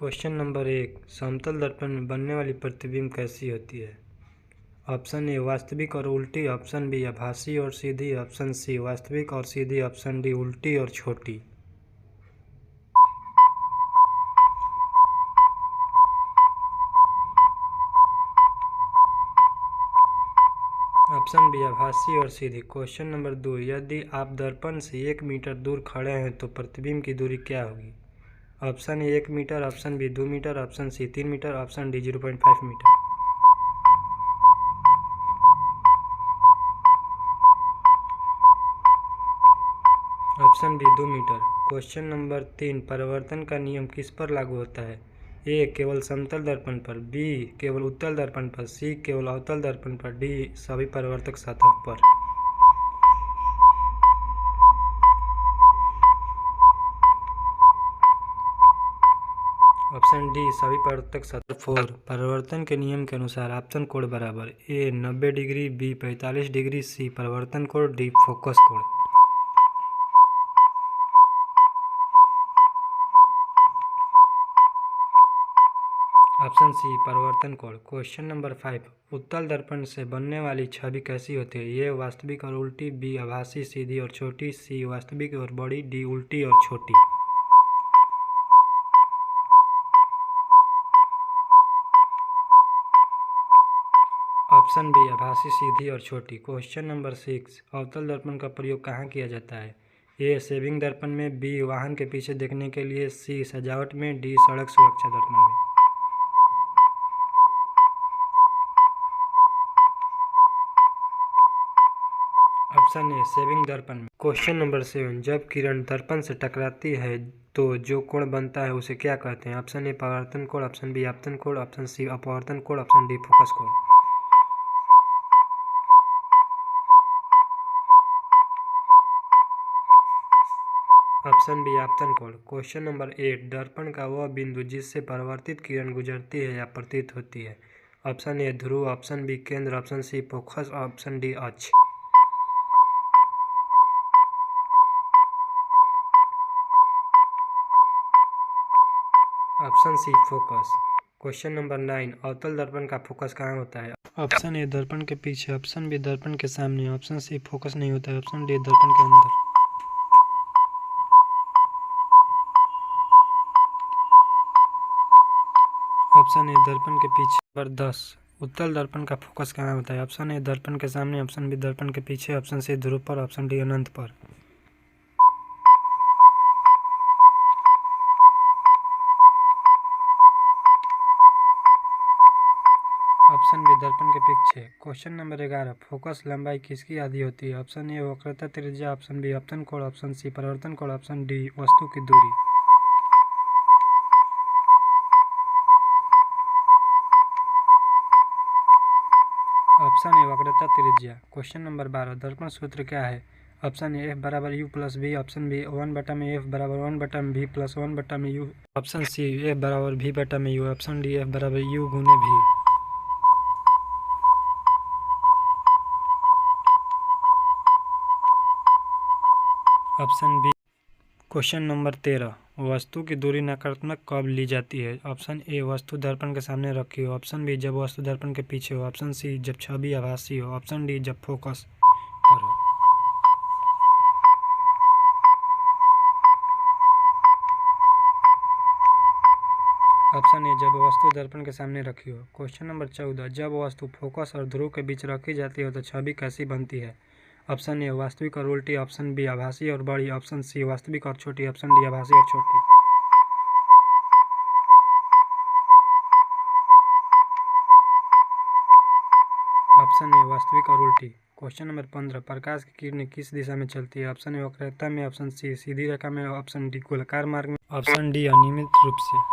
Question number 1, समतल दर्पण में बनने वाली प्रतिबिंब कैसी होती है। ऑप्शन ए वास्तविक और उल्टी, ऑप्शन बी आभासी और सीधी, ऑप्शन सी वास्तविक और सीधी, ऑप्शन डी उल्टी और छोटी। ऑप्शन बी आभासी और सीधी। क्वेश्चन नंबर 2, यदि आप दर्पण से 1 मीटर दूर खड़े हैं तो प्रतिबिंब की दूरी क्या होगी। Option A 1 metre, option B 2 metre, option C 3 metre, option D 0.5 metre. Option B 2 metre. Question number 3, परावर्तन का नियम किस पर लागू होता है। ए केवल समतल दर्पण पर, बी केवल उत्तल दर्पण पर, सी केवल अवतल दर्पण पर, डी सभी परावर्तक सतह पर। ऑप्शन डी सभी परावर्तक सतह। 4, परावर्तन के नियम के अनुसार आपतन कोण बराबर। ए 90 डिग्री, बी 45 डिग्री, सी परावर्तन कोण, डी फोकस कोण। ऑप्शन सी परावर्तन कोण। क्वेश्चन नंबर 5, उत्तल दर्पण से बनने वाली छवि कैसी होती है। ये वास्तविक और उल्टी, बी आभासी सीधी और छोटी, सी वास्तविक और बड़ी, डी उल्टी और छोटी। ऑप्शन बी आभासी सीधी और छोटी। क्वेश्चन नंबर 6, अवतल दर्पण का प्रयोग कहाँ किया जाता है। ए सेविंग दर्पण में, बी वाहन के पीछे देखने के लिए, सी सजावट में, डी सड़क सुरक्षा दर्पण में। ऑप्शन ए सेविंग दर्पण में। क्वेश्चन नंबर 7, जब किरण दर्पण से टकराती है तो जो कोण बनता है उसे क्या कहते हैं। ऑप्शन ए परावर्तन कोण, ऑप्शन बी आपतन कोण, ऑप्शन सी अपवर्तन कोण, ऑप्शन डी फोकस कोण। ऑप्शन बी आपतन कोण। क्वेश्चन नंबर 8, दर्पण का वह बिंदु जिससे परावर्तित किरण गुजरती है या प्रतीत होती है। ऑप्शन ए ध्रुव, ऑप्शन बी केंद्र, option C focus, option D अक्ष। Option C focus. Question number 9, अवतल दर्पण का फोकस कहाँ होता है। ऑप्शन ए दर्पण के पीछे, ऑप्शन बी दर्पण के सामने, ऑप्शन सी फोकस नहीं होता है, ऑप्शन डी दर्पण के अंदर। ऑप्शन ए दर्पण के पीछे। नंबर 10, उत्तल दर्पण का फोकस कहाँ होता है। ऑप्शन ए दर्पण के सामने, ऑप्शन बी दर्पण के पीछे, ऑप्शन सी ध्रुव पर, ऑप्शन डी अनंत पर। ऑप्शन बी दर्पण के पीछे। क्वेश्चन नंबर 11, फोकस लंबाई किसकी आधी होती है। ऑप्शन ए वक्रता त्रिज्या, ऑप्शन बी आपतन कोण, ऑप्शन सी परावर्तन कोण, ऑप्शन डी वस्तु की दूरी। ऑप्शन ए वक्रता त्रिज्या। क्वेश्चन नंबर 12, दर्पण सूत्र क्या है। ऑप्शन ए एफ बराबर U plus B, option B 1/में एफ बराबर 1/में भी प्लस 1/में यू, ऑप्शन सी एफ बराबर भी/में यू, ऑप्शन डी एफ बराबर यू गुने भी। Option B. क्वेश्चन नंबर 13, वस्तु की दूरी नकारात्मक कब ली जाती है। ऑप्शन ए वस्तु दर्पण के सामने रखी हो, ऑप्शन बी जब वस्तु दर्पण के पीछे हो, ऑप्शन सी जब छवि आभासी हो, ऑप्शन डी जब फोकस पर हो। ऑप्शन ए जब वस्तु दर्पण के सामने रखी हो। क्वेश्चन नंबर 14, जब वस्तु फोकस और ध्रुव के बीच रखी जाती है तो छवि कैसी बनती है। ऑप्शन ए वास्तविक और उल्टी, ऑप्शन बी आभासी और बड़ी, ऑप्शन सी वास्तविक और छोटी, ऑप्शन डी आभासी और छोटी। ऑप्शन ए वास्तविक और उल्टी। क्वेश्चन नंबर 15, प्रकाश की किरणें किस दिशा में चलती है। ऑप्शन ए वक्रता में, ऑप्शन सी सीधी रेखा में, ऑप्शन डी गोलाकार मार्ग में, ऑप्शन डी अनियमित रूप से।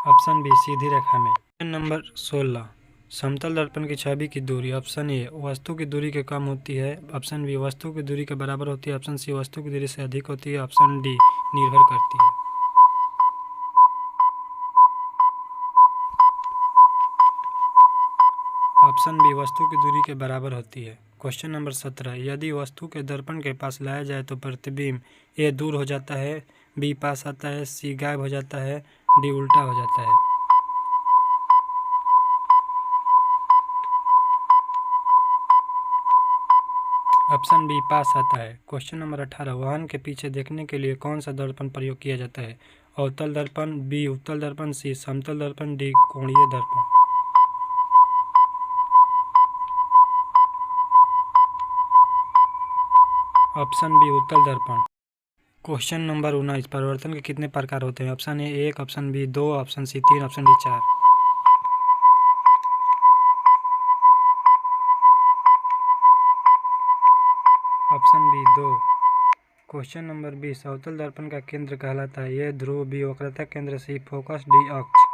ऑप्शन बी सीधी रेखा में। क्वेश्चन नंबर 16, समतल दर्पण की छवि की दूरी। ऑप्शन ए वस्तु की दूरी के कम होती है, ऑप्शन बी वस्तु की दूरी के बराबर होती है, ऑप्शन सी वस्तु की दूरी से अधिक होती है, ऑप्शन डी निर्भर करती है। ऑप्शन बी वस्तु की दूरी के बराबर होती है। क्वेश्चन नंबर 17, यदि वस्तु के दर्पण के पास लाया जाए तो प्रतिबिंब ए दूर हो जाता है, बी पास आता है, सी गायब हो जाता है, डी उल्टा हो जाता है। ऑप्शन बी पास आता है। क्वेश्चन नंबर 18, वाहन के पीछे देखने के लिए कौन सा दर्पण प्रयोग किया जाता है? अवतल दर्पण, बी उत्तल दर्पण, सी समतल दर्पण, डी कोणीय दर्पण। ऑप्शन बी उत्तल दर्पण। क्वेश्चन नंबर 19, परिवर्तन के कितने प्रकार होते हैं? Option A 1, option B 2, option C 3, option D 4। Option B 2। Question number 20, अवतल दर्पण का केंद्र कहलाता है? ए ध्रुव, बी वक्रता केंद्र, सी फोकस, डी अक्ष।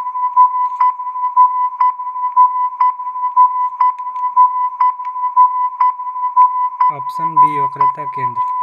ऑप्शन बी वक्रता केंद्र।